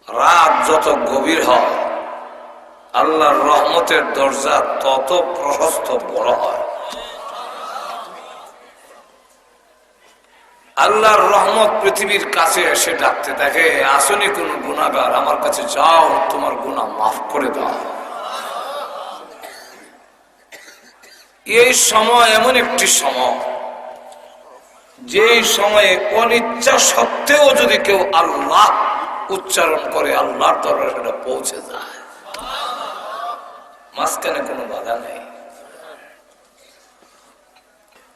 রাত যত গভীর হয় আল্লাহর রহমতের দরজা তত প্রশস্ত বড় হয়। আল্লাহর রহমত পৃথিবীর কাছে এসে ডাকতে থাকে, আসনি কোন গুনাহগার, আমার কাছে যাও, তোমার গুনাহ মাফ করে দাও। এই সময় এমন একটি সময়, যেই সময়ে অনিচ্ছা সত্ত্বেও যদি কেউ আল্লাহ উচ্চারণ করে আল্লাহর দরবারে সেটা পৌঁছে যায়, মাঝখানে কোনো বাধা নেই।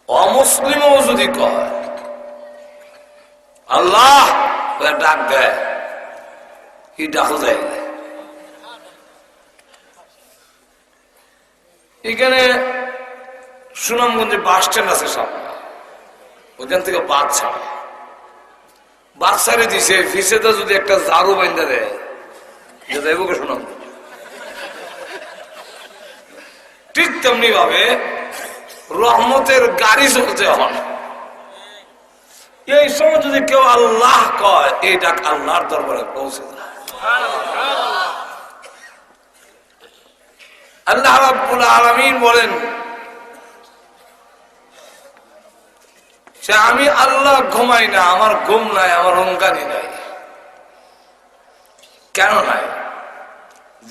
অমুসলিমও যদি কয় আল্লাহ, ডাক দেয়, কি ডাকো যায়। এখানে সুনামগঞ্জে বাস স্ট্যান্ড আছে সামনে, ওইখান থেকে বাস ছাড়ে, বাস ছাড়ে দিছে, ফিসেতে যদি একটা ঝাড়ু বাইন্দা দেয় যাইব কে সুনামগঞ্জ। ঠিক তেমনি ভাবে রহমতের গাড়ি চলছে এখন। এই সময় যদি কেউ আল্লাহ কয়, এই ডাক আল্লাহর দরবারে পৌঁছে যায়। আল্লাহ রাব্বুল আলামিন বলেন যে আমি আল্লাহ ঘুমাই না, আমার ঘুম নাই, আমার অঙ্গানি নাই। কেন নাই?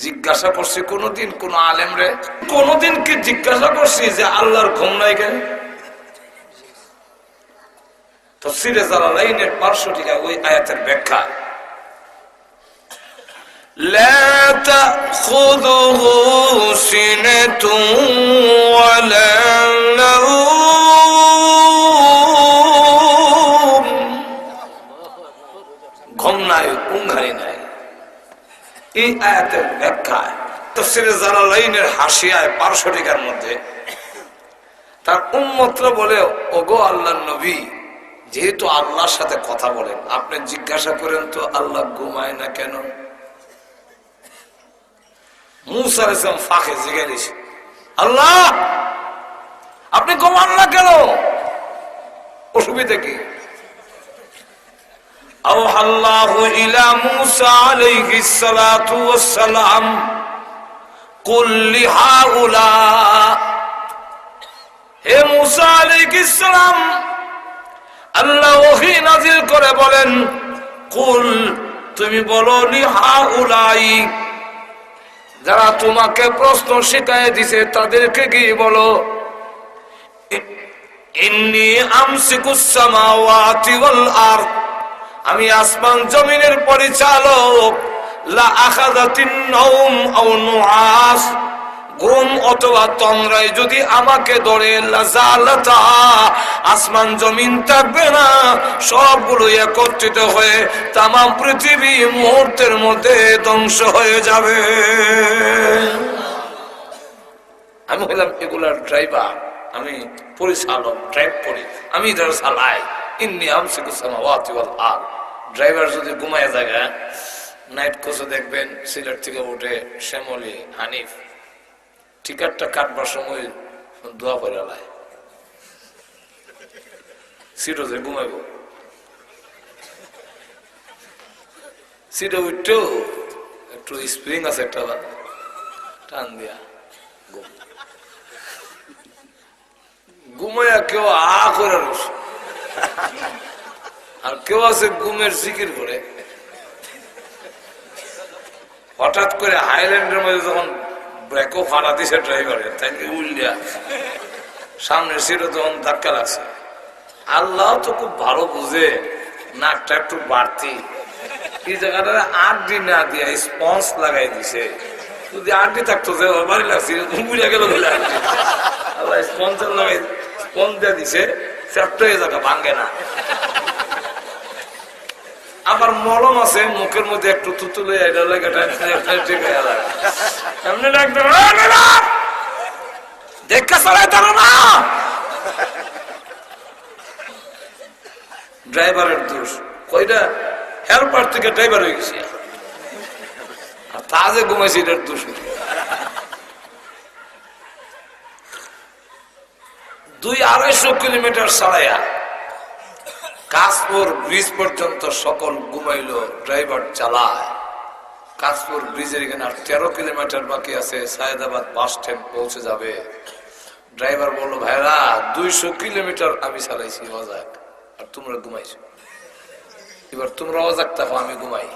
জিজ্ঞাসা করছি কোনদিন কোন আলেম রে, কোনদিন কি জিজ্ঞাসা করছি যে আল্লাহর ঘুম নাই কেন? তাফসীরে জালালাইনের 500 ওই আয়াতের ব্যাখ্যা, লা তাখুযুহু সিনাতুন ওয়ালা নাওম, ঘুম নাই, ঘুমঘানি নাই। এই আয়াতের ব্যাখ্যায় তাফসীরে জালালাইনের হাসিয়ায় 500 মধ্যে তার উম্মতরা বলে, ওগো আল্লাহর নবী, যেহেতু আল্লাহর সাথে কথা বলেন, আপনি জিজ্ঞাসা করেন তো আল্লাহ ঘুমায় না কেন? মুসা আলাইহিস সালাম ফাঁকে জিজ্ঞাসা, আল্লাহ আপনি ঘুমান না কেন? অসুবিধা কি? আওহাল্লাহু ইলা মুসা আলাইহিস সালাতু ওয়াস সালাম কুল লিহাউলা, হে মুসা আলাইহিস সালাম, আল্লাহ ওহী নাযিল করে বলেন, কুল, তুমি বলো, লিহাউলাই, যারা তোমাকে প্রশ্ন শিখায় দিছে তাদেরকে গিয়ে বলো, ইন্নী আমসিকুস সামাওয়াতি ওয়াল আরদ, আমি আসমান জমিনের পরিচালক, লা আখাযাতিন নাওম আও নুআস, ঘুম অথবা তন্দ্রায় যদি আমাকে ধরে, লাজালাতা, আসমান জমিন থাকবে না, সবগুলো একত্রিত হয়ে তামাম পৃথিবী মুহূর্তের মধ্যে ধ্বংস হয়ে যাবে। আমি হলাম এগুলার ড্রাইভার, আমি পরিচালক, ড্রাইভ করি, আমি যারা চালাই। ইন্নী আমসিকুস সামাওয়াতি ওয়াল আরদ, ড্রাইভার যদি ঘুমায় জায়গা, নাইট কোচে দেখবেন সিলেট থেকে উঠে শ্যামলী, হানিফ টিকারটা কাটবার সময় দোয়া করে লাই, সিটও যে ঘুমাইব, সিটে উঠতেও একটু স্প্রিং আছে একটা টান দিয়া ঘুমাইয়া কেউ আ করে রস, আর কেউ আছে ঘুমের জিকির করে। হঠাৎ করে হাইল্যান্ডের মধ্যে যখন ব্রেকও ফাড়া দিছে ড্রাইভারের, তাই উল্লিয়া সামনের সিটে তখন ধাক্কা লাগছে। আল্লাহ তো খুব ভালো বুঝে, নাকটা একটু বাড়তি, এই জায়গাটা 8 দিন না দিয়া স্পঞ্জ লাগাই দিছে। যদি 8 দিন থাকতো যে বাড়ি লাগছে, ঘুমিয়ে গেল, আল্লাহ স্পঞ্জ লাগাই, স্পঞ্জ দিয়ে দিছে, সেটা এই জায়গা ভাঙ্গে না। আবার মলম আছে মুখের মধ্যে একটু তুতুলে, এটা লাগে এমনি ডাক্তার দেখা চলাই তারা না, ড্রাইভারের দোষ। কয়টা হেল্পার থেকে ড্রাইভার হয়ে গেছে, আর তা যে ঘুমাইছে এটার দোষ। 200-250 কিলোমিটার চালাইয়া কাশপুর ব্রিজ পর্যন্ত সকল ঘুমাইল, ড্রাইভার চালায়, কাশপুর ব্রিজের এখানে আর 13 কিলোমিটার বাকি আছে, সায়েদাবাদ বাস স্ট্যান্ড পৌঁছে যাবে। ড্রাইভার বললো, ভাইরা 200 কিলোমিটার আমি চালাইছি অজাক, আর তোমরা ঘুমাইছো, এবার তোমরা অজাক থাকো, আমি ঘুমাই।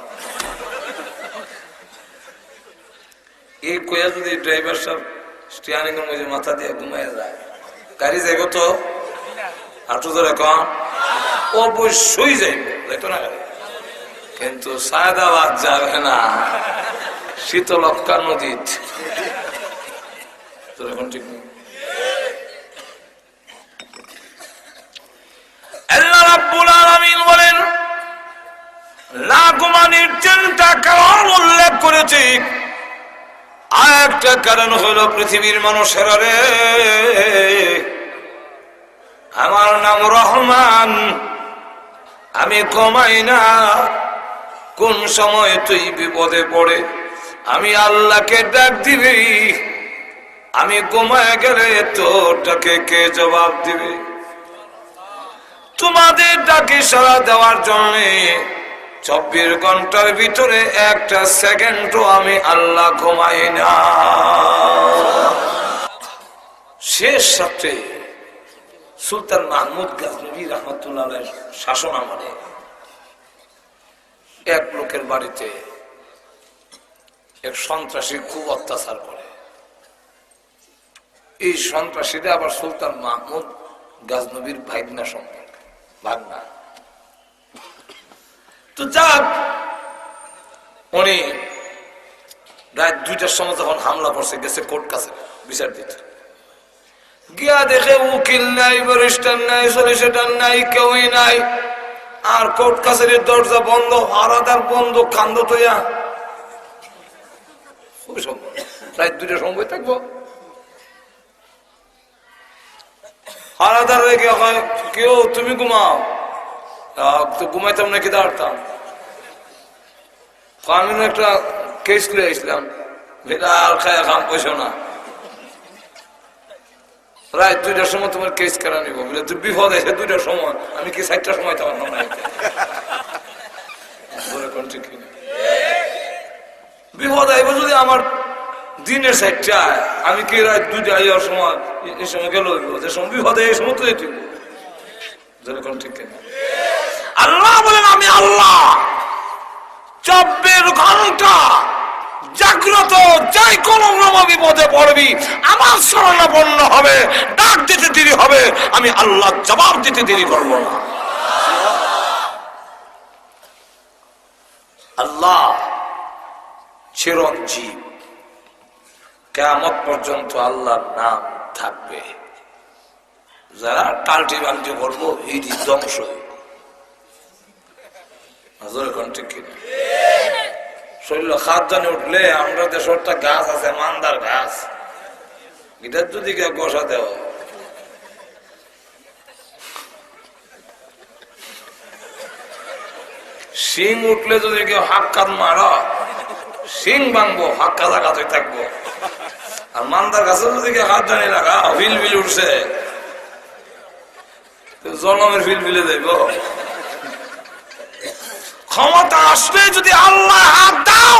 এই কয়া যদি ড্রাইভার সব স্টিয়ারিং এর মধ্যে মাথা দিয়ে ঘুমাই যায়, গাড়ি যাইব তো হাঁটু ধরে কম অবশ্যই যাইব, যাইতো না গাড়ি। কিন্তু সায়েদাবাদ যাবে না, শীতলক্ষ্যা নদীত। এখন ঠিক নেই। আল্লাহ রাব্বুল আলামিন বলেন, না ঘুমানোর 3টা কারণ উল্লেখ করেছে। আর একটা কারণ হলো, পৃথিবীর মানুষেরা রে, আমার নাম রহমান, আমি ঘুমাই না। কোন সময় তুই বিপদে পড়ে আমি আল্লাহকে ডাক দিবি, আমি ঘুমায় গেলে তোর ডাকে কে জবাব দিবে? তোমাদের ডাকে সাড়া দেওয়ার জন্য 24 ঘন্টার ভিতরে 1টা সেকেন্ডও আমি আল্লাহ ঘুমাই না। শেষ সাথে সুলতান মাহমুদ গাজনবী রহমতুল্লাহ আলাইহির শাসন আমলে এক লোকের বাড়িতে এক সন্ত্রাসী খুব অত্যাচার করে। এই সন্ত্রাসীরা আবার সুলতান মাহমুদ গাজনবীর ভাগনা সম্পর্কে, ভাগনা। তো যাক, উনি রাত 2টার সময় যখন হামলা করছে, গেছে কোর্ট কাছে বিচার দিতে, গিয়া দেখে উকিল নাই, ব্যারিস্টার নাই, সলিসিটর নাই, কেউই নাই। আর কোর্ট কাছারির দরজা বন্ধ, আরাদার বন্ধ, কান্দ তোয়া। রাত 2টার সময় থাকবো। আরাদার রেখে হয়, কেউ তুমি ঘুমাও, তো ঘুমাইতাম নাকি দাঁড়তাম। আমি একটা কেস লিয়ে আসলাম, বিরাল খায়া খাম পয়সা না, রাত 2টার সময় তোমার কেস কেনা নিব বলে, তুই বিপদ আছে 2টার সময়, আমি কি 4টার সময় তোমার না? বিপদ আইব যদি আমার দিনের 4টায়, আমি কি রাত 2টায় যাওয়ার সময় এই সময় গেল, যে সময় বিপদ এই সময় তো যেতে যেরকম ঠিক কিনা? আল্লাহ বলেন, আমি আল্লাহ 24 ঘন্টা জাগ্রত, যাই কোন বিপদে পড়বি আমার শরণাপন্ন হবে, ডাক দিতে দেরি হবে, আমি আল্লাহ জবাব দিতে দেরি করব না। আল্লাহ চিরঞ্জীব, কিয়ামত পর্যন্ত আল্লাহর নাম থাকবে। যারা টাল্টি বাল্টি করবো এই ধ্বংস। শরীর খাদ্যানে উঠলে আমরা দেশটা গাছ আছে, মান্দার গাছ, এটার যদি কেউ বসা দেও, শিং উঠলে যদি কেউ হাক্কাত মারা, শিং ভাঙবো, হাক্কা জাগাতে থাকবো। আর মান্দার গাছে যদি কেউ হাত জানি লাগা, বিল বিল উঠছে, জনমের বিল বিলে যাইব। ক্ষমতা আসলে যদি আল্লাহ হাত দাও,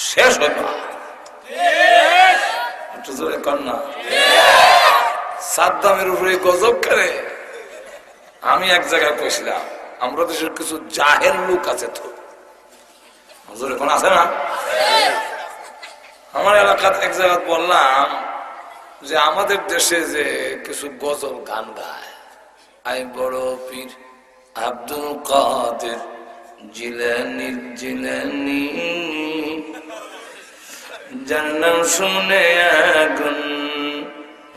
শেষ হইবা। কন্যা সাদ্দামের উপরে গজব করে। আমি এক জায়গায় কইছিলাম, আমরা দেশের কিছু জাহেল লোক আছে, তো এখন আছে না? আমার এলাকার এক জায়গায় বললাম যে আমাদের দেশে যে কিছু গজল গান গায়, আই বড় পীর আব্দুল কাদের জিলানী জিলানী, জান্নাম শুনে আগুন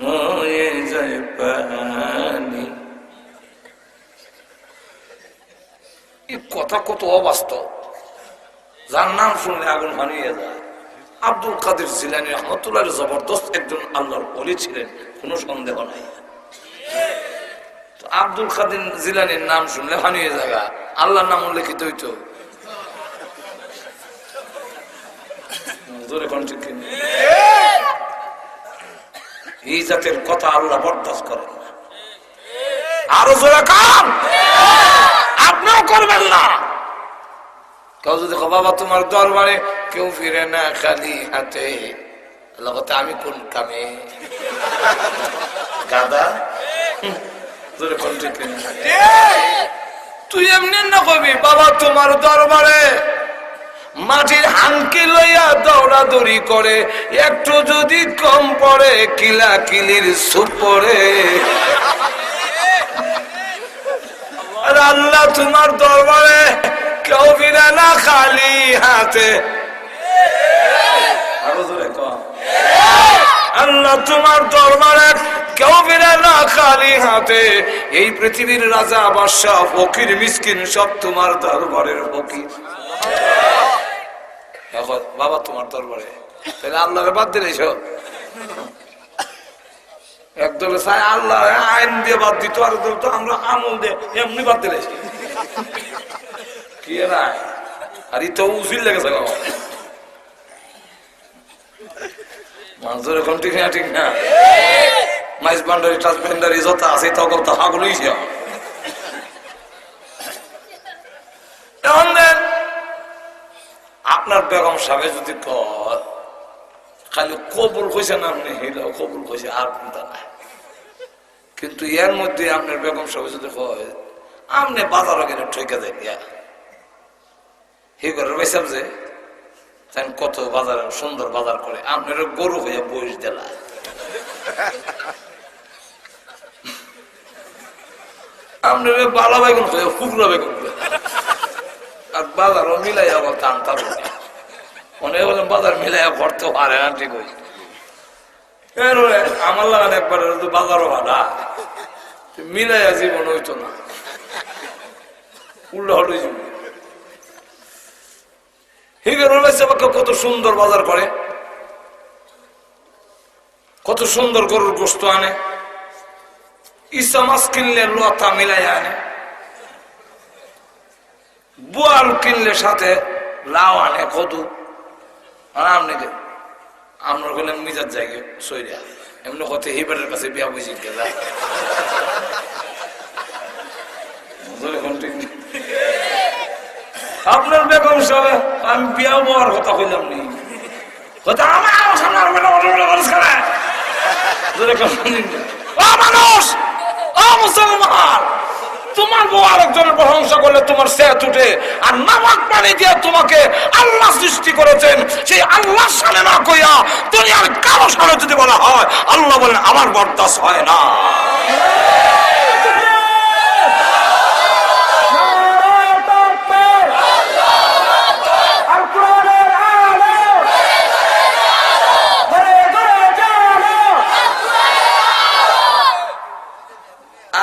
হয়ে যায় পানি। এই কথা কত অবাস্তব, যার নাম শুনলে আগুন হানিয়ে যায়। আব্দুল কাদের জিলানী রহমতুল্লাহ জবরদস্ত একজন আল্লাহর ওলি ছিলেন, কোনো সন্দেহ নাই। আব্দুল কাদের জিলানীর নাম শুনলে হানিয়ে জায়গা, আল্লাহর নাম উল্লেখিত হইতো। এই জাতের কথা আল্লাহ বরদাস্ত করেন না। আরো জোরে কান, আপনিও করবেন না। কেউ যদি বাবা তোমার দরবারে কেউ ফিরে না খালি হাতে, আমি কোন কামে গাদা? তুই এমনি না কবি বাবা তোমার দরবারে মাটির হাঙ্কি লইয়া দৌড়াদৌড়ি করে, একটু যদি কম পড়ে কিলা কিলির সুপ পড়ে। আল্লাহ তোমার দরবারে কেউ ফিরে না খালি হাতে। আল্লাহ তোমার দরবারে কেউ ফিরে না খালি হাতে। এই পৃথিবীর রাজা বাদশা ফকির মিসকিন সব তোমার দরবারের ফকির। বাবা তোমার দরবারে তাহলে আল্লাহরে বাদ দিলে একদলে চাই আল্লাহ আইন দিয়ে বাদ দিত, আর তো আমরা আমল দিয়ে এমনি বাদ দিলে কি নাই। আর ই তো উচিত লেগেছে বাবা মানুষের এখন ঠিক না, ঠিক না। মাইস বান্ডারি ট্রান্সপেন্ডারি যত আছে তখন তো হাগুলোই আপনার বেগম সাহেব যদি খালি কবুল কইছে না আপনি হেলাও কবুল কইছে আর কোনটা না, কিন্তু এর মধ্যে আপনার বেগম সাহেব যদি কয় আপনি বাজারও গেলে ঠকে দেন হে করে ভাইসাব যে কত বাজার সুন্দর বাজার করে আপনার গরু হয়ে বয়স দিলা। আপনার বালা বেগুন হয়ে ফুকরা বেগুন আর বাজারও মিলাইয়া বল টানতা অনেক বলেন বাজার মিলাইয়া ভরতে পারে না, ঠিক হয়েছে। আমার লাগান একবার বাজারও ভাড়া মিলাইয়া জীবন হইতো না, উল্টা হল জীবন। কত সুন্দর বাজার করে, কত সুন্দর গরুর গোস্ত আনে, ইসা মাছ কিনলে লতা মিলাই আনে, বোয়াল কিনলে সাথে লাউ আনে কত। আর আপনি আমরা গেলাম মিজার জায়গায় সইরা এমনি কত হিবারের কাছে বিয়া বুঝি গেলা আপনার বেগম সাহেব আমি বিয়া হওয়ার কথা কইলাম নি, মানুষ মুসলমান তোমার বউ আরেকজনের প্রশংসা করলে তোমার সেট উঠে, আর নামাক পানি দিয়ে তোমাকে আল্লাহ সৃষ্টি করেছেন সেই আল্লাহ সামনে না কইয়া দুনিয়ার কারো সামনে যদি বলা হয় আল্লাহ বলেন আমার বরদাস্ত হয় না।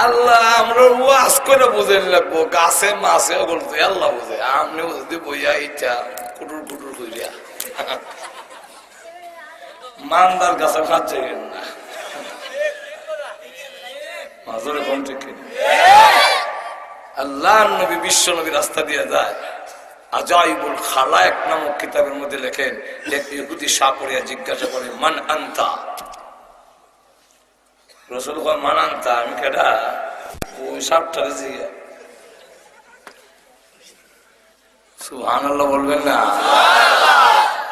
আল্লাহ আমরা ওয়াজ করে বুঝেন লাগবো, গাছে মাছে বলতে আল্লাহ বুঝে, আপনি বুঝতে বইয়া ইচ্ছা কুটুর কুটুর করিয়া মানদার গাছে খাচ্ছে না মাজরে কোন ঠিক। আল্লাহ নবী বিশ্ব নবী রাস্তা দিয়ে যায়, আজাইবুল খালায়েক নামক কিতাবের মধ্যে লেখেন, এক ইহুদি সাপড়িয়া জিজ্ঞাসা করে মান আনতা, রসুল মান আনতা, আমি কেডা? ওই সাপটারে জিজ্ঞা, সুবহানাল্লাহ বলবেন না?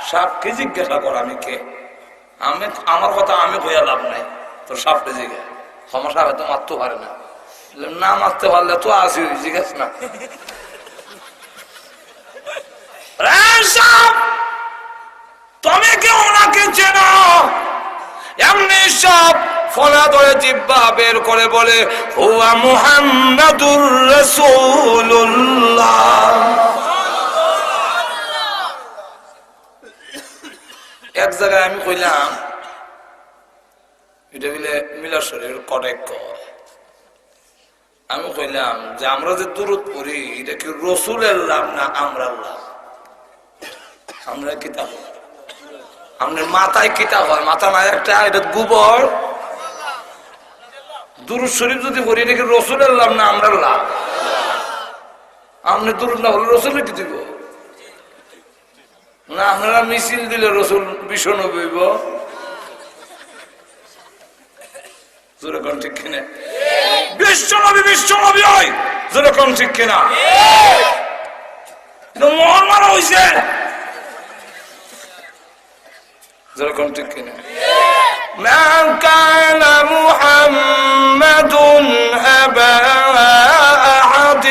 সাপকে জিজ্ঞাসা কর আমি কে, আমি আমার কথা আমি কইয়া লাভ নাই, তোর সাপটা জিজ্ঞা। সমস্যা হয়তো মারতে পারে না, না মারতে পারলে তো আসি জিজ্ঞাস না। তুমি কি ওনাকে চেনো? এমনি সব ফলা ধরে জিহ্বা বের করে বলে হুয়া মুহাম্মাদুর রাসূলুল্লাহ। এক জায়গায় আমি কইলাম এটা বলে মিলার শরীর কটেক, আমি কইলাম যে আমরা যে দুরূদ পড়ি এটা কি রসুলের লাভ না আমরার লাভ? আমরা কিতাব আমাদের মাথায় কিতাব হয়, মাথা নাই একটা, এটা গোবর। দুরূদ শরীফ যদি পড়ি এটা কি রসুলের লাভ না আমরার লাভ? আপনি দুরূদ না হলে রসুলের কি দিব না? আপনারা মিছিল দিলে রসুল ভীষণ হইব, ঠিক কিনা? বিশ্বনবী বিশ্বনবী হয়, যেরকম ঠিক কিনা? মোহর মারা হয়েছে যেরকম ঠিক কিনা ما كان محمد أبا أحد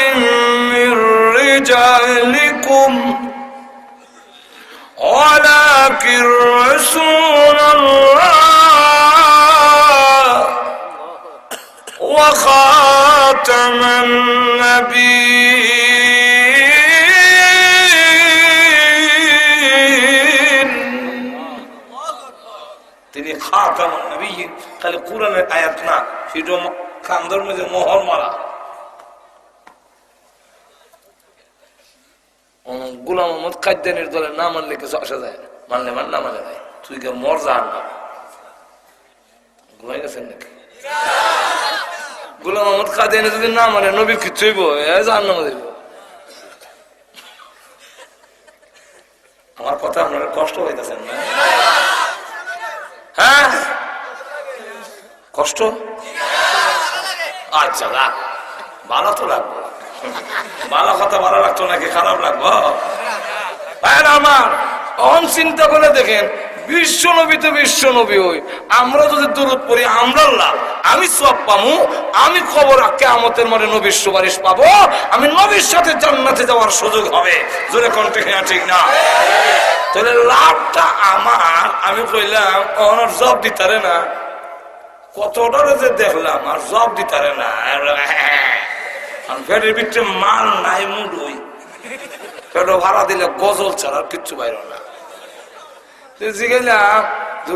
من رجالكم ولكن رسول الله وخاتم النبيين তিনি খাতামুন নবিয়্যিন খালি কোরআনের আয়াত না সেটা কান্দর মধ্যে মোহর মারা গোলাম মোহাম্মদ কাদ্দানির দলের না মানলে কিছু আসা যায় মানলে মান না মানে যায় তুই কে মর যা না ঘুমাই গেছেন নাকি গোলাম মোহাম্মদ কাদ্দানি যদি না মানে নবী কিচ্ছু হইব জাহান্নামে যাইব আমার কথা আপনারা কষ্ট হইতেছেন না হ্যাঁ কষ্ট আচ্ছা রাখ ভালো তো লাগবো ভালো কথা ভালো লাগতো নাকি খারাপ লাগবো আমার অন চিন্তা করে দেখেন বিশ্ব নবী তো বিশ্ব নবী হই আমরা যদি দূরত পড়ি আমরা লাভ আমি সব পাবো আমি খবর কিয়ামতের মাঠে নবীর সুপারিশ পাবো আমি নবীর সাথে জান্নাতে যাওয়ার সুযোগ হবে জোরে কোনটা ঠিক না তাহলে লাভটা আমার আমি কইলাম ওনার জব দিতারে না কতটা যে দেখলাম আর জব দিতারে না ফেটের ভিতরে মাল নাই মুড হই ফেটো ভাড়া দিলে গজল ছাড়া কিচ্ছু বাইর না জিজ্ঞাসা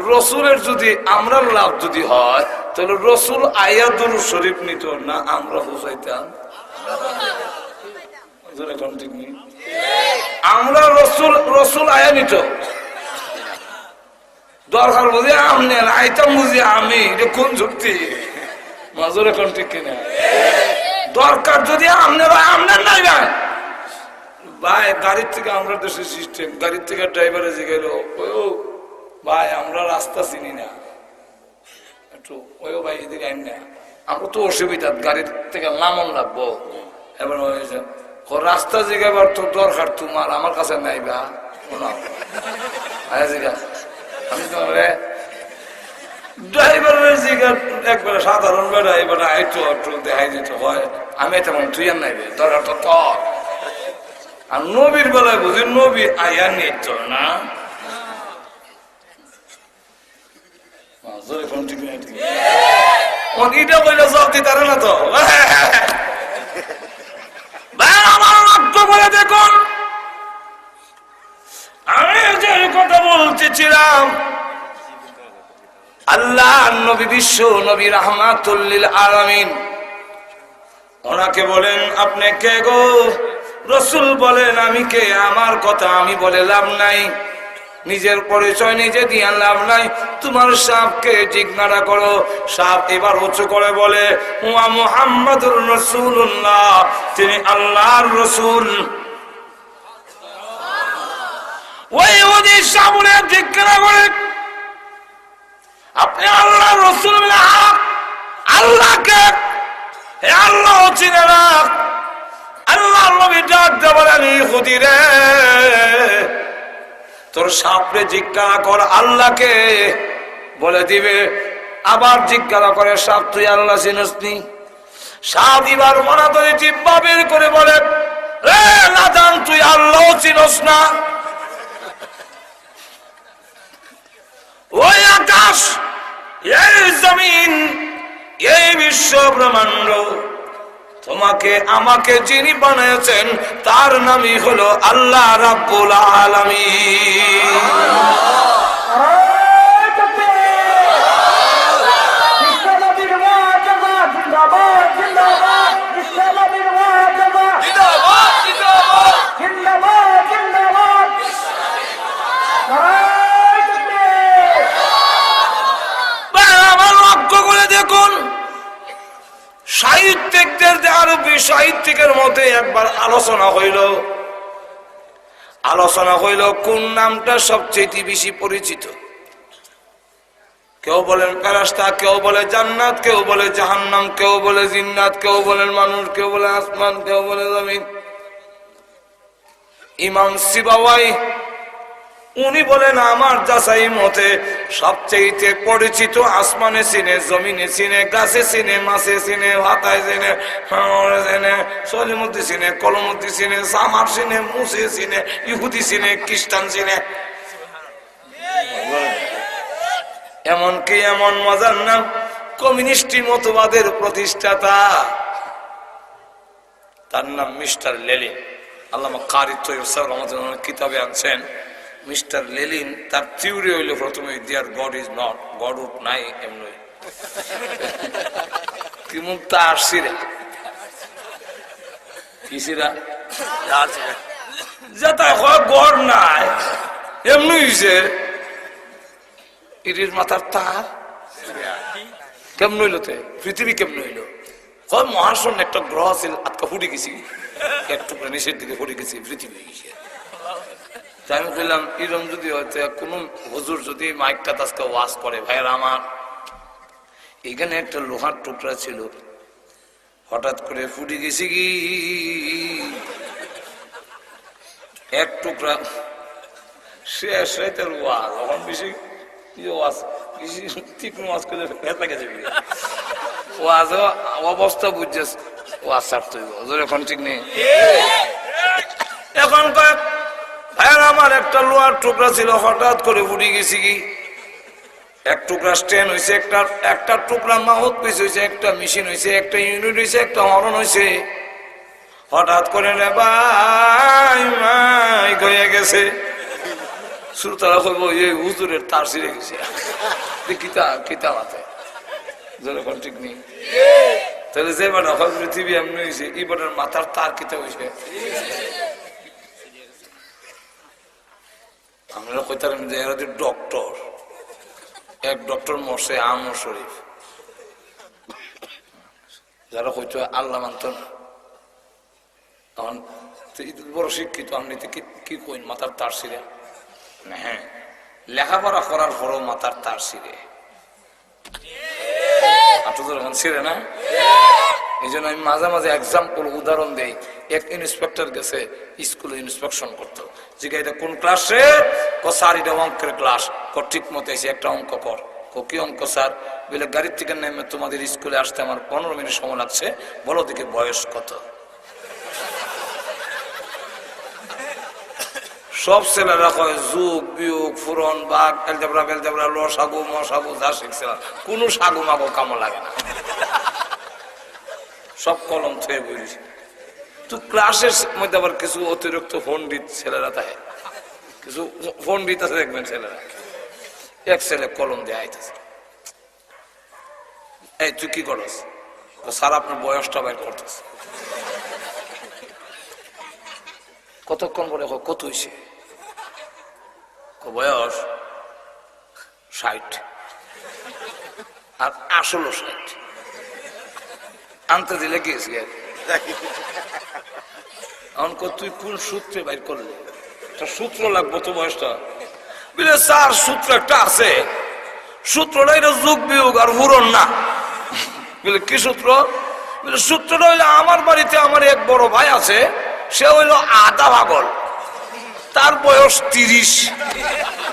রসুলের যদি আমরা লাভ যদি হয় তাহলে রসুল আয়াতুল শরীফ নিত না আমরা বুঝাইতাম আমরা রসুল আয়া নিত দরকার বুঝি আমনে আইতাম বুঝি আমি এটা কোন যুক্তি মাজুর এখন ঠিক কিনা দরকার যদি আপনারা আপনার নাই ভাই ভাই গাড়ির থেকে আমরা দেশের সিস্টেম গাড়ির থেকে ড্রাইভারে জিগাইল ভাই আমরা রাস্তা চিনি না একটু ওই ভাই এদিকে আইন না আমরা তো অসুবিধা গাড়ির থেকে নামন লাগবো এবার হয়েছে রাস্তা জিগাবার তো দরকার তোমার আমার কাছে নাই বা জিগা আমি তোমারে ড্রাইভারের জিগা একবারে সাধারণ বেড়া এবার একটু একটু দেখাই দিতে হয় আমি তেমন তুই আর নাই দরকার তো তোর আর নবীর বেলায় বুঝি নবী আয়া নিত না এটা বললে জব দিতারে না তো আমার লক্ষ্য করে দেখুন আমি যে কথা বলতেছিলাম আল্লাহ নবী বিশ্ব নবী রাহমাতুল লিল আলামিন ওনাকে বলেন আপনি কে গো রাসূল বলেন আমি কে আমার কথা আমি বলে লাভ নাই নিজের পরিচয় নিজে দিয়ে লাভ নাই তোমার সাপকে জিজ্ঞাসা করো সাপ এবার উঁচু করে বলে ওয়া মুহাম্মাদুর রাসূলুল্লাহ তিনি আল্লাহর রাসূল ওই ওদের সামনে জিজ্ঞাসা করে আপনি আল্লাহর রাসূল না আল্লাহকে হে আল্লাহ চিনে না আল্লাহর নবী ডাক দিয়ে বলেন ইহুদি রে তোর সাপরে জিজ্ঞাসা কর আল্লাহকে বলে দিবে আবার জিজ্ঞাসা করে সাপ তুই আল্লাহ চিনিস নি সাপ এবার মনা ধরে জিহ্বা বের করে বলে রে লাদান তুই আল্লাহ চিনিস না ওই আকাশ এই জমিন এই বিশ্ব ব্রহ্মাণ্ড তোমাকে আমাকে যিনি বানিয়েছেন তার নামই হলো আল্লাহ রাব্বুল আলামিন আমার লক্ষ্য করে দেখুন সাহিত্যিকদের আরবি সাহিত্যিকের মধ্যে একবার আলোচনা হইল কোন নামটা সবচেয়ে বেশি পরিচিত কেউ বলেন ফেরেশতা কেউ বলে জান্নাত কেউ বলে জাহান্নাম কেউ বলে জিন্নাত কেউ বলেন মানুষ কেউ বলে আসমান কেউ বলে জমিন ইমাম সিবাওয়াই উনি বলেন আমার যাচাই মতে সবচেয়ে পরিচিত আসমানে চিনে, জমিনে চিনে, গাছে চিনে, মাছে চিনে, হাতায় চিনে, চিনে, সলিমুদ্দি চিনে, কলমুদ্দি চিনে, সামার চিনে, মুসে চিনে, ইহুদি চিনে, খ্রিস্টান চিনে। এমনকি এমন মজার নাম কমিউনিস্ট মতবাদের প্রতিষ্ঠাতা, তার নাম মিস্টার লেলিন। আল্লামা কারি তৈয়ব সাহেব রহমাতুল্লাহ কিতাবে আনছেন মিস্টার লেলিন তার থিওরি হইল প্রথমে দেয়ার গড ইজ নট, গড উঠ নাই এমনি কিন্তু তার সিরা কি সিরা যেটা হয় গড নাই এমনি হইছে ইটির মাথার তার কেমন হইল তে পৃথিবী কেমন হইল হয় মহাশূন্য একটা গ্রহ ছিল আটকা ফুটে গেছি একটু নিচের দিকে ফুটে গেছি পৃথিবী হয়ে গেছে। আমি বললাম এরকম যদি হয়তো কোন হুজুর যদি মাইকটা আজকে ওয়াজ করে ভাইয়ের আমার এখানে একটা লোহার টুকরা ছিল হঠাৎ করে ফুটে গেছি কি এক টুকরা শেষ তার ওয়াজ এখন বেশি ওয়াজ বেশি তীক্ষ্ণ ওয়াজ করলে ভেতা গেছে ওয়াজ অবস্থা বুঝছে ওয়াজ ছাড়তে হইব এখন ঠিক নেই। এখন কয়েক ভাইয়ের আমার একটা লোহার টুকরা ছিল হঠাৎ করে ফুটে গেছি কি এক টুকরা স্ট্যান্ড হয়েছে, একটা টুকরা মাউথ পিস হয়েছে, একটা মেশিন হয়েছে, একটা ইউনিট হয়েছে, একটা হরন হয়েছে। হঠাৎ করে রে ভাই মাই হয়ে গেছে শ্রোতারা কইব এই হুজুরের তার ছিঁড়ে গেছে কিতা কিতা মাথায় যখন ঠিক নেই। তাহলে যে বেটা হয় পৃথিবী এমনি হয়েছে এই বেটার মাথার তার কিতা হয়েছে। আমরা কইতাম যে এরা ডক্টর, এক ডক্টর মরছে আমর শরীফ, যারা কইতো আল্লাহ মানত না তখন বড় শিক্ষিত আপনি কি কইন মাথার তার ছিঁড়ে। হ্যাঁ লেখাপড়া করার পরও মাথার তার ছিঁড়ে এখন ছিঁড়ে না। এই জন্য আমি মাঝে মাঝে এক্সাম্পল উদাহরণ দেই। এক ইন্সপেক্টর গেছে স্কুলে ইন্সপেকশন করতো, জিজ্ঞাসা এটা কোন ক্লাসে? স্যার এটা অঙ্কের ক্লাস। ঠিক মতো এসে একটা অঙ্ক কর। কি অঙ্ক স্যার? বলে গাড়ির থেকে নেমে তোমাদের স্কুলে আসতে আমার 15 মিনিট সময় লাগছে, বলো দেখি বয়স কত? সব ছেলেরা কয় যুগ বিয়োগ ফুরন বাঘ এলজেব্রা বেলজেব্রা লসাগু মশাগু যা শিখছে কোনো সাগু মাগো কামো লাগে না, সব কলম থয়ে বইছে। তো ক্লাসের মধ্যে আবার কিছু অতিরিক্ত পণ্ডিত ছেলেরা থাকে, কিছু পণ্ডিত আছে দেখবেন ছেলেরা। এক ছেলে কলম দিয়ে আইতেছে, এই তুই কি করস? স্যার আপনার বয়সটা বের করতেছে। কতক্ষণ পরে কত হয়েছে? বয়স 60। আর আসলো 60 আনতে দিলে গেছি। এখন তুই কোন সূত্রে বাইর করলি? একটা সূত্র লাগবো তো বয়সটা। বলে স্যার সূত্র একটা আছে, সূত্রটা এটা যোগ বিয়োগ আর হুরন না। বলে কি সূত্র? বলে সূত্রটা হইলো আমার বাড়িতে আমার এক বড় ভাই আছে, সে হইলো আধা পাগল, তার বয়স 30,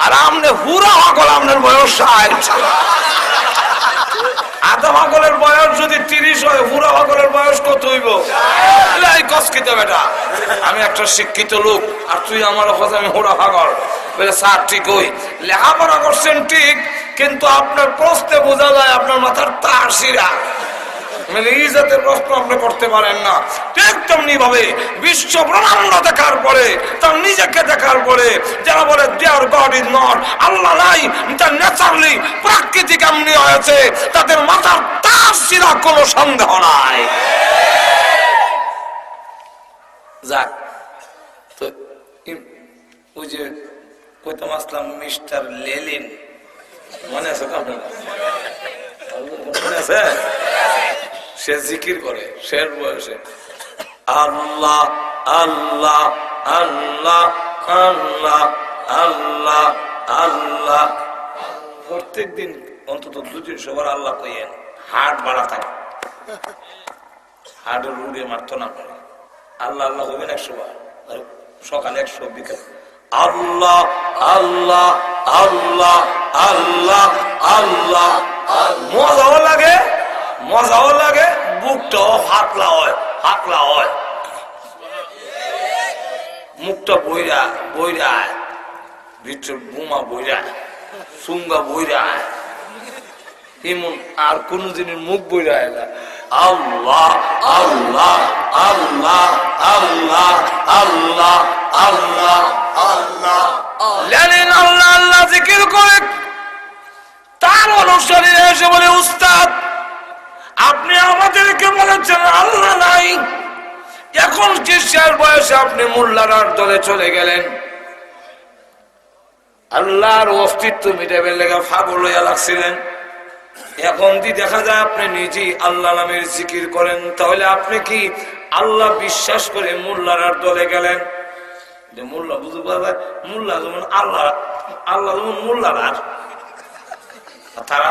আর আমনে হুরা পাগল, আপনার বয়স 60। আধা পাগলের বয়স যদি 30 হয়, হুরা পাগলের বয়স কত হইব? বেটা আমি একটা শিক্ষিত লোক আর তুই আমার কথা আমি হুরা পাগল। বলে স্যার ঠিক ওই লেখাপড়া করছেন ঠিক, কিন্তু আপনার প্রশ্নে বোঝা যায় আপনার মাথার তার শিরা, মানে এই জাতের প্রশ্ন আপনি করতে পারেন না। ঠিক তেমনি ভাবে বিশ্ব ব্রহ্মাণ্ড দেখার পরে, তার নিজেকে দেখার পরে যারা বলে দেয়ার গড ইজ নট, আল্লাহ নাই, তার ন্যাচারালি প্রাকৃতিক এমনি হয়েছে, তাদের মাথার তার শিরা কোনো সন্দেহ নাই। যাক, তো ওই যে কইতাম আসলাম মিস্টার লেলিন, মনে আছে তো আপনার? মনে আছে? সে জিকির করে শের বয়সে আল্লাহ আল্লাহ আল্লাহ আল্লাহ আল্লাহ আল্লাহ। প্রত্যেক দিন অন্তত 2-3 বার আল্লাহ কইয়েন, হাট বাড়া থাকে, হাটের রুড়ে মারতো না পারে। আল্লাহ আল্লাহ হইবেন 100 বার, সকালে 100 বিকেল আল্লাহ আল্লাহ আল্লাহ আল্লাহ আল্লাহ। মজাও লাগে বুকটাও হাতলা হয় মুখটা বইরা ভিতরে বোমা বইরা সুঙ্গা বইরা এমন আর কোন জিনিস মুখ বইরা এলা আল্লাহ আল্লাহ আল্লাহ আল্লাহ আল্লাহ আল্লাহ আল্লাহ লেনিন আল্লাহ আল্লাহ জিকির করে। তার অনুসারীরা এসে বলে উস্তাদ আপনি আমাদেরকে বলেছেন আল্লাহ নাই, এখন চিকিৎসার বয়সে আপনি মোল্লার দলে চলে গেলেন, আল্লাহর অস্তিত্ব মিটাবের লেগে পাগল হইয়া লাগছিলেন, এখন কি দেখা যায় আপনি নিজেই আল্লাহ নামের জিকির করেন, তাহলে আপনি কি আল্লাহ বিশ্বাস করে মোল্লার দলে গেলেন? মোল্লা বুঝতে পারবে মোল্লা যেমন আল্লাহ আল্লাহ যেমন মোল্লার আর তারা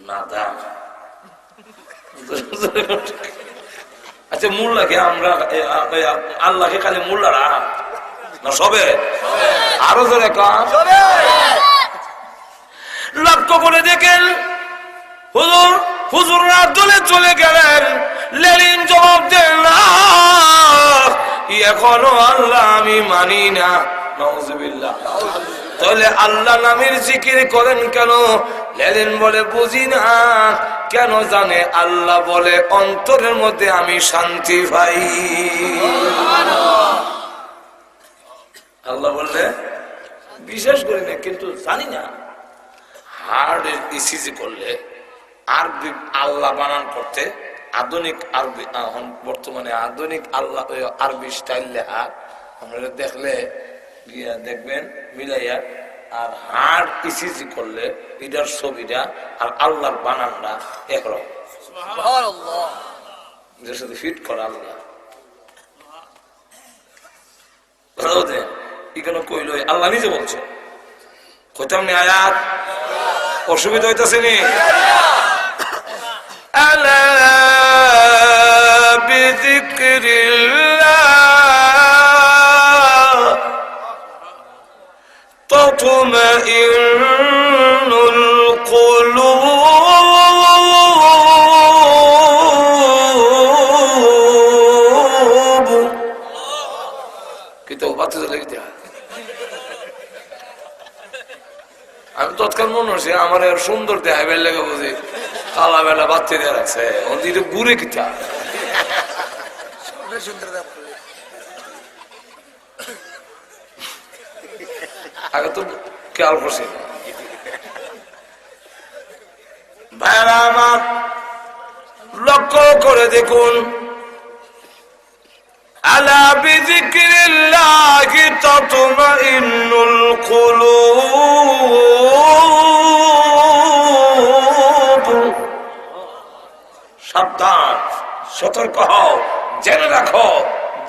না দা। আচ্ছা মোল্লাকে আমরা আল্লাহকে খালি মোল্লারা না সবে আরো জোরে কাজ লক্ষ্য করে দেখেন হুজুররা দলে চলে গেলেন। লেনিন জবাব দেন না এখনো আল্লাহ আমি মানি না। নাউজুবিল্লাহ। তাহলে আল্লাহ নামের জিকির করেন কেন? লেনিন বলে বুঝি না। কেন জানে? আল্লাহ বলে অন্তরের মধ্যে আমি শান্তি পাই। আল্লাহ বললে বিশ্বাস করি না, কিন্তু জানি না। হার্টের ইসিজি করলে আরবি আল্লাহ বানান করতে আধুনিক আরবি বর্তমানে আধুনিক আল্লাহ আরবি স্টাইল লেখা আপনারা দেখলে গিয়া দেখবেন মিলাইয়া, আর হার্ট ইসিজি করলে এটার ছবিটা আর আল্লাহর বানানটা একরকম, যার সাথে ফিট করা আল্লাহ। এখানে কইল আল্লাহ নিজে বলছে, কইতাম নি আয়াত, অসুবিধা হইতেছে নি? আলা বিযিকরিল্লাহ তাতমাইন্নুল কুলুব। কি তো বাতি লেগে আমি তৎকাল মনে হচ্ছে আমার সুন্দর দেখাইবার লেগে বুঝি কালা বেলা বাচ্চা দিয়ে রাখছে ঘুরে কিতা আগে তো খেয়াল করছি ভাইরা আমার। লক্ষ্য করে দেখুন আলা বিযিকরিল্লাহি তাতমাইন্নুল কুলুব। সাবধান, সতর্ক হও, জেনে রাখো,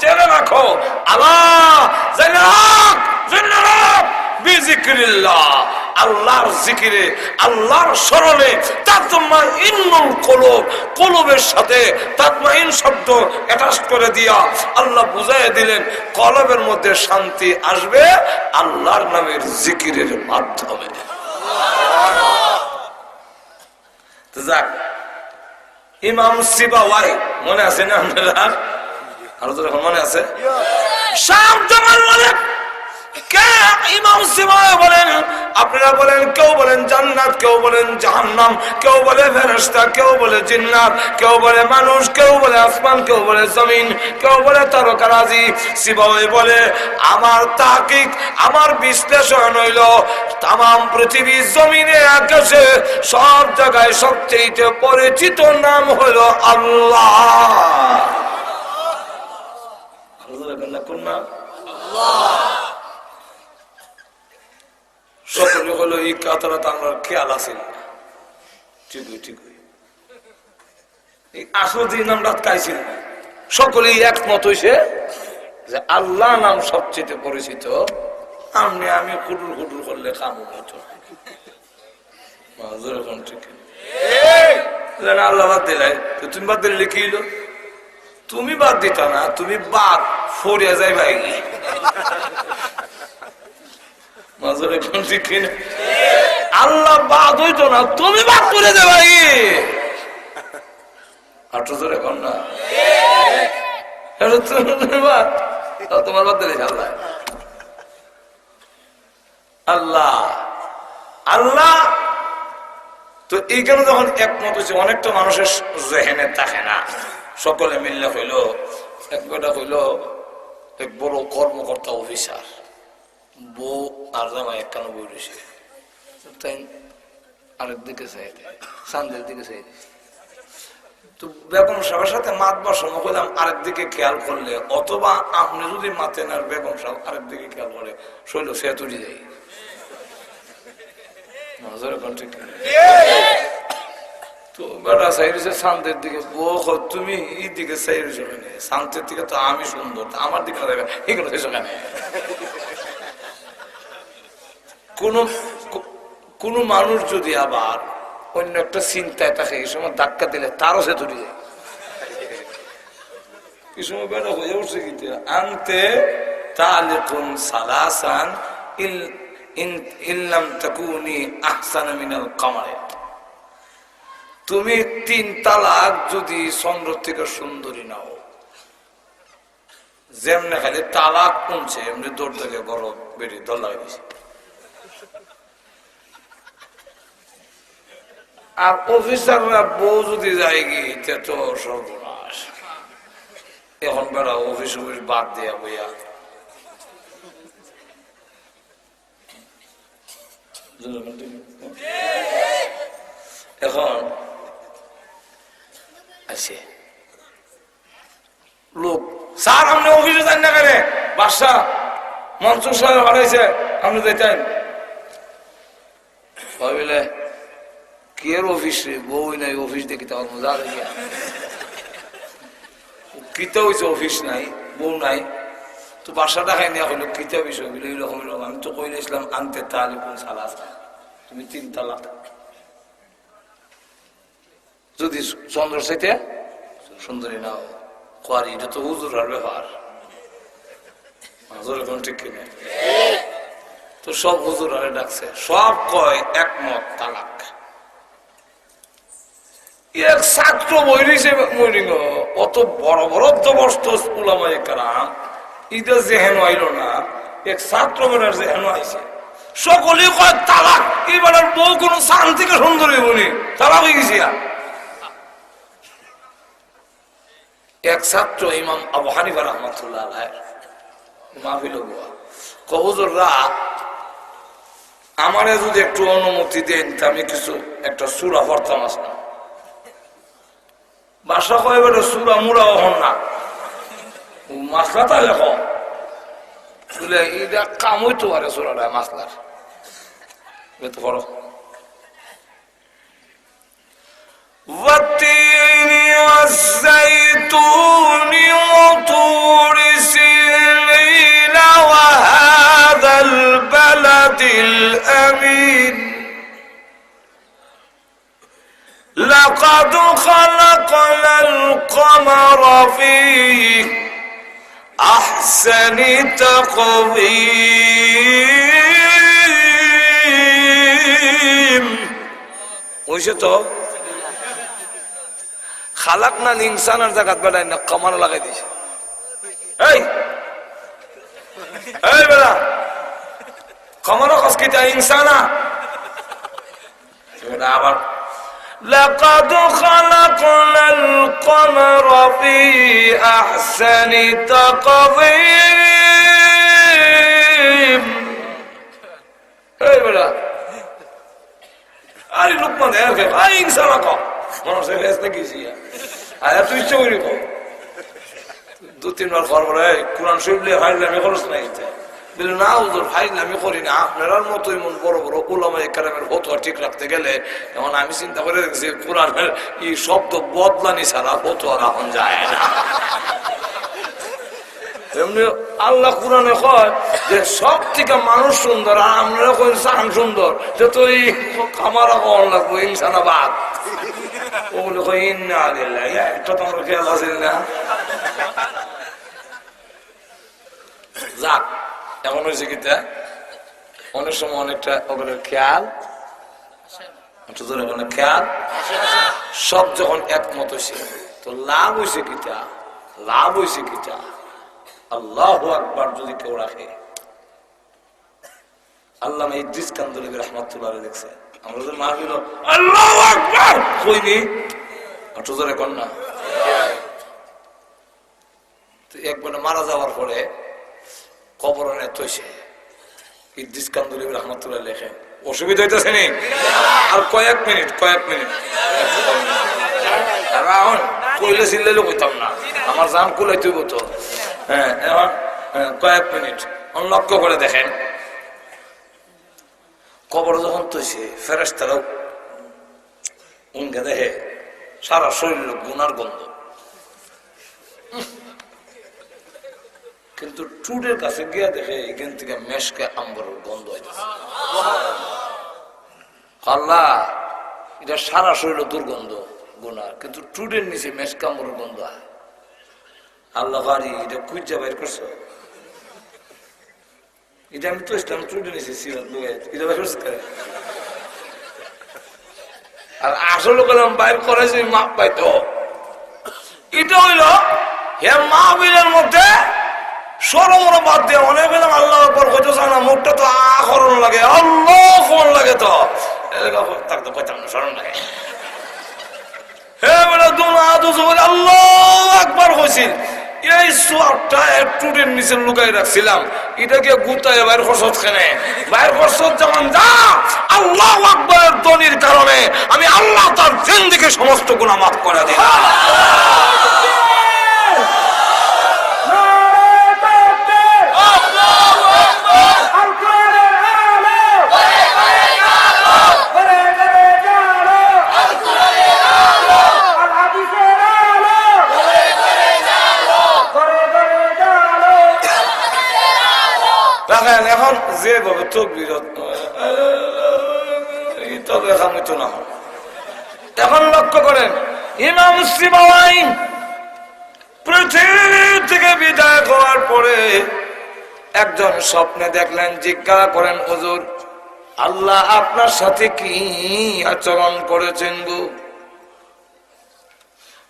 জেনে রাখো। আল্লাহ জেনে রাখ, জেনে রাখ। বিযিকরিল্লাহ, আল্লাহর জিকিরে, আল্লাহর স্মরণে তাতমাইন্নুল কুলুব, কুলুবের সাথে তাতমাইন শব্দ অ্যাটাচ করে দিয়া আল্লাহ বুঝাইয়া দিলেন কলবের মধ্যে শান্তি আসবে আল্লাহর নামের জিকিরের মাধ্যমে। যাক, ইমাম সিবাওয়াই মনে আছে না আপনারা? আরো তো মনে আছে? শাহ জামাল মালিক কে ইমাম সিবাওয়াই বলেন। আপনারা বলেন, কেউ বলেন জান্নাত, কেউ বলেন জাহান্নাম, কেউ বলে ফেরেশতা, কেউ বলে জিন্নাত, কেউ বলে মানুষ, কেউ বলে আসমান, কেউ বলে জমিন, কেউ বলে তারকারাজি। সিবাওয়াই বলে আমার তাহকিক, আমার বিশ্লেষণ হইল তামাম পৃথিবী, জমিনে, আকাশে সব জায়গায় সবচেয়ে পরিচিত নাম হইল আল্লাহ। কোন নাম? সকলে হলো এই কথাটা তো আমরা খেয়াল আছে না। ঠিকই ঠিকই আসল দিন আমরা কাইছি না, সকলেই একমত হইছে যে আল্লাহ নাম সবচেয়ে পরিচিত। আমি কুটুর কুটুর করলে কাম হতো ঠিক। আল্লাহ বাদ দিলাই, তুমি বাদ দিলে কি হইলো? তুমি বাদ দিতা না, তুমি বাদ ফরিয়া যাই ভাই মাজরে কোন ঠিক না? আল্লাহ বাদ হইতো না, তুমি বাদ করে দে ভাই। আটো ধরে কর না, তোমার বাদ দিলে আল্লাহ আল্লাহ আল্লাহ। তো এইখানে যখন একমত হয়েছে, অনেকটা মানুষের জেহেনে থাকে না, সকলে মিললে হইল একটা হইল এক বড় কর্মকর্তা অফিসার, বউ আর জামাই একখানো বই রয়েছে, তাই আরেক দিকে চাইতে চান্দের দিকে চাইতে। তো বেগম সাহেবের সাথে মাত বসানো করলাম আরেক দিকে খেয়াল করলে, অথবা আপনি যদি মাতেন আর বেগম সাহেব আরেক দিকে খেয়াল করে শৈল সে তুলি যায়। তো বেটা চাইছে শান্তের দিকে, বউ তুমি এই দিকে চাইছ কেন? শান্তের দিকে তো আমি সুন্দর, আমার দিকে এগুলো কেন? কোন মানুষ যদি আবার অন্য একটা চিন্তায় থাকে, এই সময় ধাক্কা দিলে তারও সে তুলে যায়। এই সময় বেটা হয়ে উঠছে কিন্তু আনতে তাহলে কোন সালাসান ইল্লাম তাকুনি আহসানা মিনাল কামারে। তুমি 3 তালাক যদি চন্দ্র থেকে সুন্দরী নাও, যেমনে খালি তালাক কমছে এমনি দৌড় থেকে বড় বেড়ে দল লাগাই দিছে। আর অফিসাররা বউ যদি যায় গিয়ে তো সর্বনাশ। এখন বেড়া অফিস বাদ দেয়া বইয়া এখন আছে লোক, স্যার আপনি অফিসে যান না কেন? বাসা মনসুর সাহেব হারাইছে, আপনি যাইতেন ভাবিলে কি এর অফিস রে? বউ নাই, অফিস দেখি তখন মজা দেখিয়া কিতা হয়েছে, অফিস নাই, বউ নাই, তো বাসাটা খাই নেওয়া হইলো কিতা বিষয় হইলো এইরকম এরকম। আমি তো কইলে ইসলাম আনতে তাহলে কোন সালাস, তুমি 3 তালাক যদি চন্দ্র চাইতে সুন্দরী নাও কোয়ারি, এটা তো হুজুর আর ব্যাপার, ঠিক কিনা? তো সব হুজুর আরে ডাকছে, সব কয় একমত তালাক। এক ছাত্র বইরিছে মরিং, অত বড় বড় দবস্ত উলামায়ে কেরাম, এটা যেহেন আইল না, এক ছাত্র বেড়ার যেহেন আইছে, সকলে কয় তালাক। এবার বউ কোন শান থেকে সুন্দর হইবনি, তালাক হয়ে গেছি। এক ছাত্র ইমাম আবু হানিফা রাহমাতুল্লাহ আলাইহি মাহফিল কবুজুররা আমারে যদি একটু অনুমতি দেন, আমি কিছু একটা সূরা পড়তাম। আসনা বাসা কয় বেটা সূরা মুরা হন না, মাসলা তা লেখ বলে এটা কাম হইতে পারে, সূরাটা মাসলার বেত পড়ো। والتين والزيتون وطور سينين وهذا البلد الأمين لقد خلقنا القمر في أحسن تقويم وشتو খালাকনা ইনসানের জায়গা বেড়ায় না কমানো লাগাই দিয়েছে। এই বেড়া কমানো কসকিটা ইনসানা আবার لقد خلقنا القمر في أحسن تقويم। এই বেড়া আরে লোকমান দেখে আই ইনসানা কম মানুষের ফেসতে গেছি আর তুই ইচ্ছা করি 2-3 বার খবর কোরআন শরীফ ফাইলামি খরচ নাই বলে না হুজুর ফাইলামি করি না, আপনার মতো এমন বড় বড় উলামায়ে কেরামের ফতোয়া ঠিক রাখতে গেলে এখন আমি চিন্তা করে দেখছি কোরআনের এই শব্দ বদলানি ছাড়া ফতোয়া রাখা যায় না। এমনি আল্লাহ কোরআনে কয় যে সব থেকে মানুষ সুন্দর, আর আমরা কই চান সুন্দর, যে তো এই কামারা কন লাগবো ইনসানাবাদ ওগুলো কই ইন্না লিল্লাহি, একটা তোমরা খেয়াল আছে না? যাক, এখন হয়েছে কিতা অনেক সময় অনেকটা ওগুলোর খেয়াল খেয়াল সব যখন একমত হয়েছে তো লাভ হয়েছে কিতা, লাভ হয়েছে কিতা। আল্লাহু আকবার যদি কেউ রাখে, আল্লামা ইদ্রিস কান্দুলী রাহমাতুল্লাহ আলাইহি দেখছে আমরা তো মাহফিল আল্লাহু আকবার কইনি একটু জোরে কোন না। তো একবার মারা যাওয়ার পরে কবরনে তৈছে ইদ্রিস কান্দুলী রাহমাতুল্লাহ লেখে অসুবিধা হইতেছে নি আর কয়েক মিনিট এখন কইলে চিল্লাইলে কইতাম না, আমার জান কুলাইতে হইব তো। হ্যাঁ, এখন কয়েক মিনিট লক্ষ্য করে দেখেন কবর যখন তৈছে ফেরেশতারাও উনকে দেখে সারা শরীর গুনার গন্ধ, কিন্তু টুডের কাছে গিয়া দেখে এখান থেকে মেশকে আম্বরের গন্ধ হইতেছে। আল্লাহ, এটা সারা শরীর দুর্গন্ধ গুনার, কিন্তু টুডের নিচে মেশকে আম্বরের গন্ধ। আল্লাহ বাড়ি এটা খুঁজা বাইর করছো, এটা আমি তো ইসলাম টুডের নিচে এটা বাইর করছে। আর আসল কলম বাইর করেছে মাপ পাইতো, এটা হইল হে মাহবিলের মধ্যে সরমর বাদ দিয়ে অনেক আল্লাহ আকবার কইতে চায় না, মুখটা তো আখরণ লাগে, আল্লাহ ফোন লাগে, তো তাকে তো কইতাম না, স্মরণ লাগে। হে বেলা দুনা দুজোর আল্লাহ আকবার কইছিল, এই সোয়াবটা টুটের নিচে লুকাই রাখছিলাম, এটাকে গুতায় বাইর খরচত খেনে বাইর খরচত যখন যা আল্লাহ আকবরের ধ্বনির কারণে আমি আল্লাহ তার জিন্দেগি সমস্ত গুনাহ মাফ করে দিলাম। এখন যেভাবে চোখ বিরত না, এখন লক্ষ্য করেন ইমাম সিবাওয়াই পৃথিবী থেকে বিদায় হওয়ার পরে একজন স্বপ্নে দেখলেন, জিজ্ঞাসা করেন হুজুর আল্লাহ আপনার সাথে কি আচরণ করেছেন গো,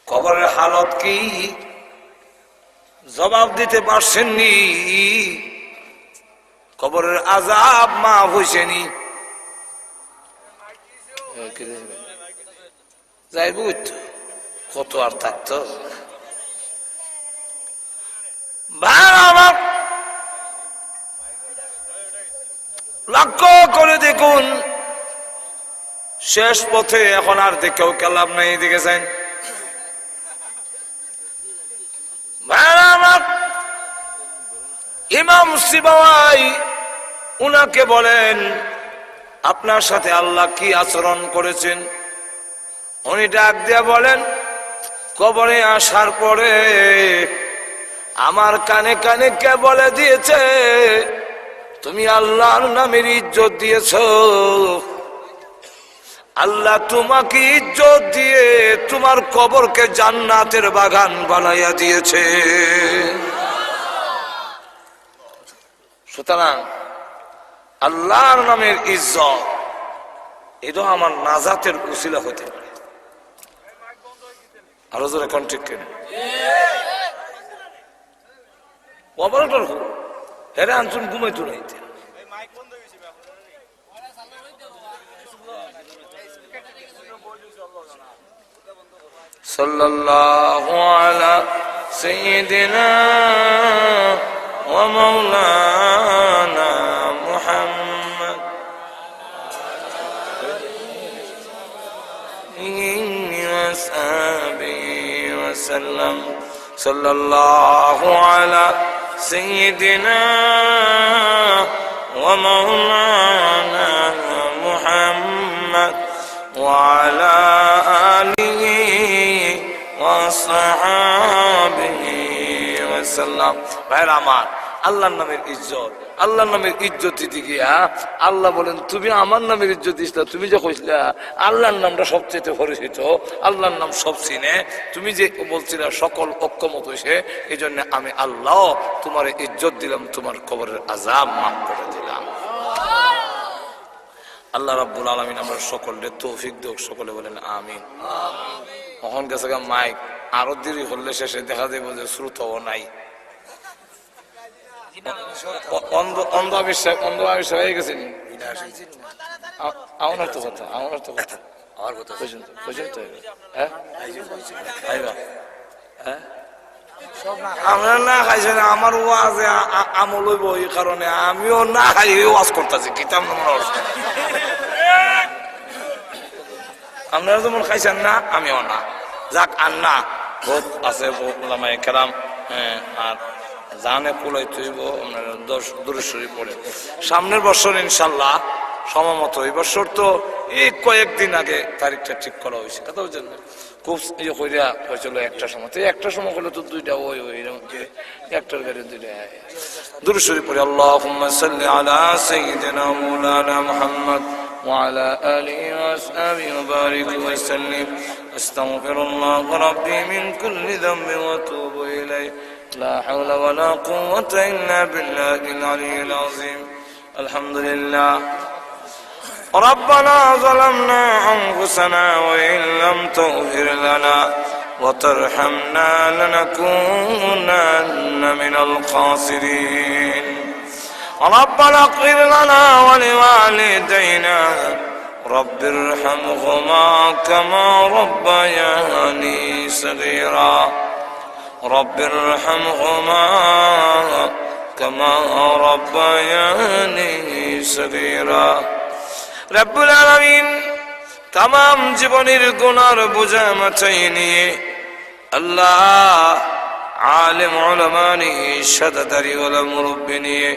কবরের হালত কি? জবাব দিতে পারছেননি, কবরের আযাব মাফ হইছেনি। যাইব কত আর থাকতো। লক্ষ্য করে দেখুন শেষ পথে এখন আর দেখেও কালাম নাই, দেখেছেন ইমাম সিবাওয়াই উনাকে বলেন আপনার সাথে আল্লাহ কি আচরণ করেছেন? উনি ডাক দিয়া বলেন, কবরে আসার পরে আমার কানে কানে কে বলে দিয়েছে তুমি আল্লাহর নামের ইজ্জত দিয়েছ, আল্লাহ তোমাকে ইজ্জত দিয়ে তোমার কবরকে জান্নাতের বাগান বানাইয়া দিয়েছে। সুতরাং আল্লাহর নামের ইজ্জত এটা আমার নাজাতের উসিলা হতে পারে। আরো জোরে কোন ঠিক কেন অপারেটর হেরে আনছুন ঘুমাইতো নাইতে। সাল্লাল্লাহু আলা সাইয়্যিদিনা ওয়া মাওলানা মুহাম্মদ ওয়া সাহবিহি ওয়া সাল্লাম। সাল্লাল্লাহু আলা সাইয়্যিদিনা ওয়া মাওলানা মুহাম্মদ ওয়া আলা আলিহি ওয়া সাহবিহি ওয়া সাল্লাম। ভাইরা আমার, আল্লাহর নামের ইজ্জত। আল্লাহর নামের ইজ্জত দিতে গিয়া আল্লাহ বলেন তুমি আমার নামের ইজ্জত দিস না, তুমি যে কইছিলা আল্লাহর নামটা সবচেয়ে পরিচিত, আল্লাহর নাম সব চিনে, তুমি যে বলছিলা সকল ঐক্যমত হয়েছে, এই জন্য আমি আল্লাহ তোমার ইজ্জত দিলাম, তোমার কবরের আযাব মাফ করে দিলাম। আল্লাহ রাব্বুল আলামিন আমরা সকলের তৌফিক দেখ, সকলে বলেন আমিন। এখন গেছে মাইক, আরো দেরি করলে শেষে দেখা যাবে যে শ্রোতাও নাই। অন্ধ হয়ে গেছে নি আমার তো কথা, আমার তো কথা, আমার কথা পর্যন্ত হ্যাঁ হ্যাঁ আমরা না খাইছে না, আমার ওয়াজে আমল হইব, এই কারণে আমিও না খাই ওয়াজ করতেছি। কিতাব আপনারা যেমন খাইছেন না, আমিও না। যাক আর না, বহুত আছে ওলামায়ে কেরাম, আর জানে কুলাই তুইব আপনার 10 দূরেশ্বরী পড়ে। সামনের বছর ইনশাল্লাহ সময়মতো, এই বছর তো এই কয়েকদিন আগে তারিখটা ঠিক করা হয়েছে, কথা বুঝছেন না? খুব ইয়ে করিয়া হয়েছিল একটা সময়, তো একটা সময় হলে তো দুইটা ওই একটার গাড়ি দুইটা দূরেশ্বরী পড়ে। আল্লাহুম্মা সাল্লি আলা সাইয়্যিদিনা মাওলানা মুহাম্মদ وعلى آله وأصحابه وبارك وسلم. أستغفر الله ربي من كل ذنب وأتوب إليه. لا حول ولا قوة إلا بالله العلي العظيم. الحمد لله. ربنا ظلمنا أنفسنا وإن لم تغفر لنا وترحمنا لنكونن من الخاسرين. ربنا اغفر لنا ولوالدينا رب ارحمهما كما ربياني صغيرا. رب ارحمهما كما ربياني صغيرا. رب العالمين तमाम জীবনের গুনার বোঝা মাথায় নিয়ে আল্লাহ আলেম উলামা নিয়ে শাদাদারি ওয়ালা মুরব্বি নিয়ে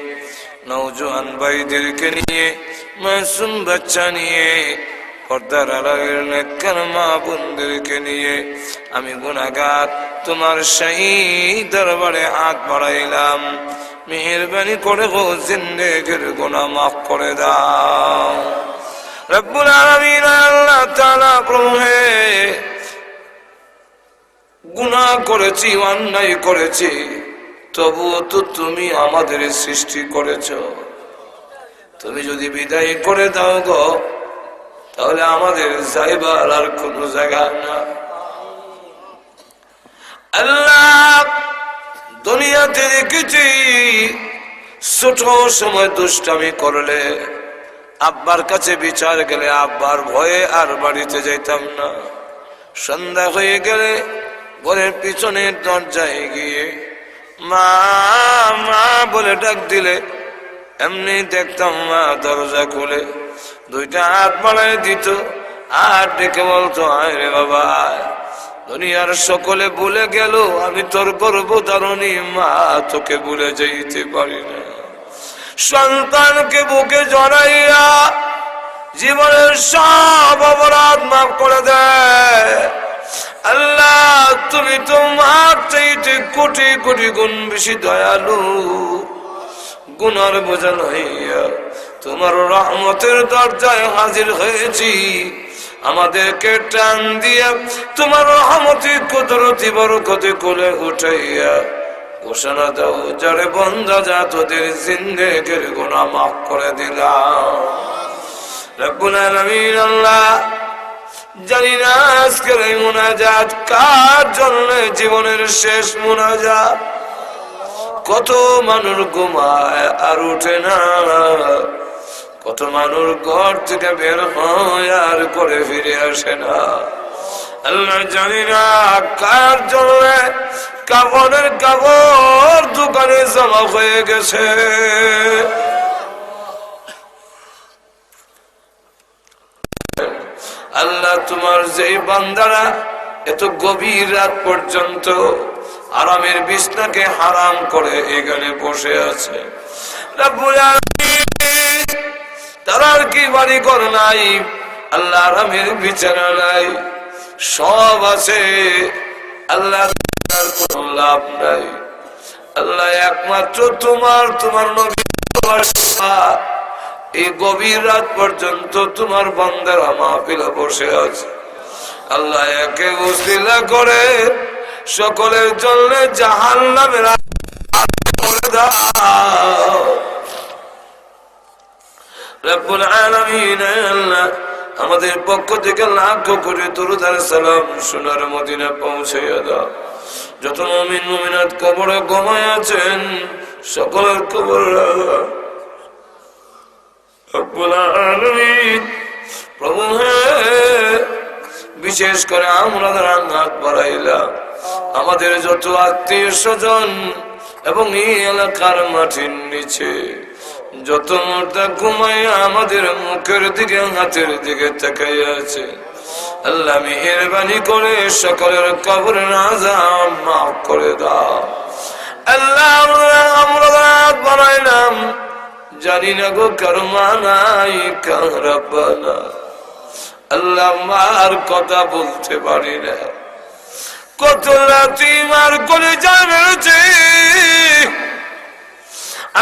নওজোয়ান ভাইদেরকে নিয়ে মাসুম বাচ্চা নিয়ে পর্দার আড়ালের নেককার মা বোনদেরকে নিয়ে আমি গুনাহগার তোমার শাহী দরবারে হাত বাড়াইলাম, মেহেরবানি করে গো জিন্দেগির গুনাহ মাফ করে দাও। রব্বুল আলামিন আল্লাহ তাআলা প্রভু হে, গুনাহ করেছি, অন্যায় করেছি, তবুও তো তুমি আমাদের সৃষ্টি করেছ। তুমি যদি বিদায় করে দাও গো, তাহলে আমাদের যাইবার আর কোন জায়গা না। আল্লাহ দুনিয়াতে দেখেছি ছোট সময় দুষ্টামি করলে আব্বার কাছে বিচার গেলে আব্বার ভয়ে আর বাড়িতে যাইতাম না। সন্ধ্যা হয়ে গেলে ঘরের পিছনের দরজায় গিয়ে মা মা বলে ডাক দিলে এমনি দেখতাম মা দরজা খুলে দুইটা হাত বাড়ায় দিত আর ডেকে বলতো আয় রে বাবা। দুনিয়ার সকলে ভুলে গেল, আমি তোর গর্ভধারণী মা তোকে ভুলে যাইতে পারি না। সন্তানকে বুকে জড়াইয়া জীবনের সব অপরাধ মাফ করে দেয়। আল্লাহ তুমি তো মার চাইতে কোটি কোটি গুণ বেশি দয়ালু। গুনার বোঝা লইয়া তোমার রহমতের দরজায় হাজির হয়েছি, আমাদেরকে টান দিয়া তোমার রহমতি কুদরতি বরকতে কোলে উঠাইয়া ঘোষণা দাও, যারে বন্দা যা তোদের জিন্দেগির গুনাহ মাফ করে দিলাম। রব্বুল আলামিন আল্লাহ জানি না আজকের এই মুনাজাত কার জন্য জীবনের শেষ মুনাজাত। কত মানুষ ঘুমায় আর উঠে না, কত মানুষ ঘর থেকে বের হয় আর করে ফিরে আসে না। আল্লাহ জানি না কার জন্য কাপড়ের কাপড় দোকানে জমা হয়ে গেছে। আল্লাহ তোমার যেই বান্দারা এত গভীর রাত পর্যন্ত আরামের বিছনাকে হারাম করে এখানে বসে আছে, রব্বুল আলামিন তার কি বাড়ি ঘর নাই, আল্লাহ আরামের বিছানা নাই, সব আছে আল্লাহ, কোনো লাভ নাই। আল্লাহ একমাত্র তোমার নবী এই গভীর রাত পর্যন্ত তোমার বান্দারা মাহফিলে বসে আছে। আল্লাহ একে ওসিলা করে সকলের জন্য জাহান্নামের করে দাও রব্বুল আলামিন। আল্লাহ আমাদের পক্ষ থেকে লাখ কোটি দরুদ আর সালাম সোনার মদিনা পৌঁছাইয়া দাও। যত মুমিন মুমিনাত কবরে ঘুমায় আছেন সকলের কবর রব্বুল আলামিন প্রভু বিশেষ করে আমরা যারা হাত বাড়াইলাম আমাদের যত আত্মীয় স্বজন এবং এই এলাকার মাটির নিচে যত মুর্দা ঘুমাইয়া আমাদের মুখের দিকে হাতের দিকে তাকাইয়া আছে, আল্লাহ মেহেরবানি করে সকলের কবরের আযাব মাফ করে দাও। আল্লাহ আমরা রাত বানাইলাম জানি না গো কার মা নাই কার রাব্বা না। আল্লাহ মার কথা বলতে পারি না, কত রাতি মার করে জানেছে।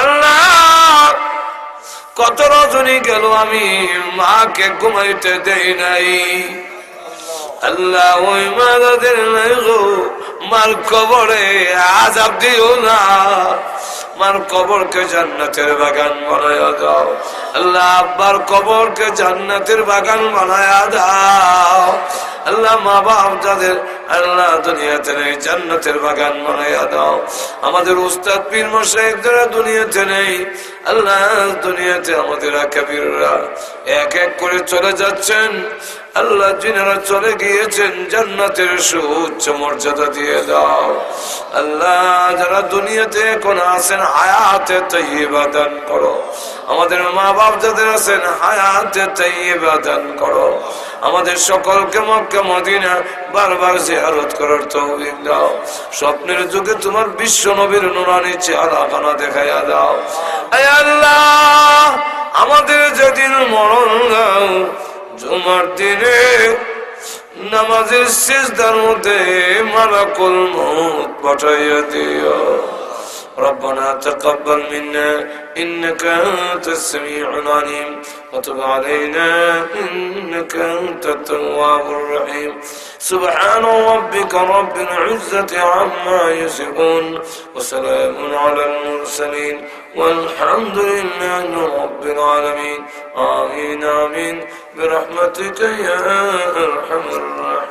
আল্লাহ কত রজনী গেল আমি মাকে ঘুমাইতে দেই নাই। আল্লাহ ওই মাদের নাই গো মার কবরে আযাব দিও না, মার কবরকে জান্নাতের বাগান বানায়া দাও। আল্লাহ আব্বার কবরকে জান্নাতের বাগান বানায়া দাও। আল্লাহ মা বাপ যাদের আল্লাহ দুনিয়াতে নেই জান্নাতের বাগান বানায়া দাও। আমাদের উস্তাদ পীর মাশায়েখ যারা দুনিয়াতে নেই আল্লাহ দুনিয়াতে আমাদের আকাবিররা এক এক করে চলে যাচ্ছেন, আল্লাহ যিনারা চলে গিয়েছেন জান্নাতের সুউচ্চ মর্যাদা দিয়ে দাও। আল্লাহ যারা দুনিয়াতে এখন আছেন হায়াতে তাইয়্যিবা দান করো। আমাদের মা বাপ যাদের আছেন হায়াতে তাইয়্যিবা দান করো। আমাদের সকলকে মক্কা মদিনা বারবার জিয়ারত করার তৌফিক দাও। স্বপ্নের যুগে তোমার বিশ্ব নবীর নুরানি চেহারা দেখাইয়া দাও। আয় আল্লাহ আমাদের যেদিন মরণ দাও জুমার দিনে নামাজের সিজদার মধ্যে মালাকুল মউত পাঠাইয়া দিও। ربنا تقبل منا إنك أنت السميع العليم وتب علينا إنك أنت التواب الرحيم. سبحان ربك رب العزة عما يصفون وسلام على المرسلين والحمد لله رب العالمين. آمين آمين برحمتك يا أرحم الراحمين.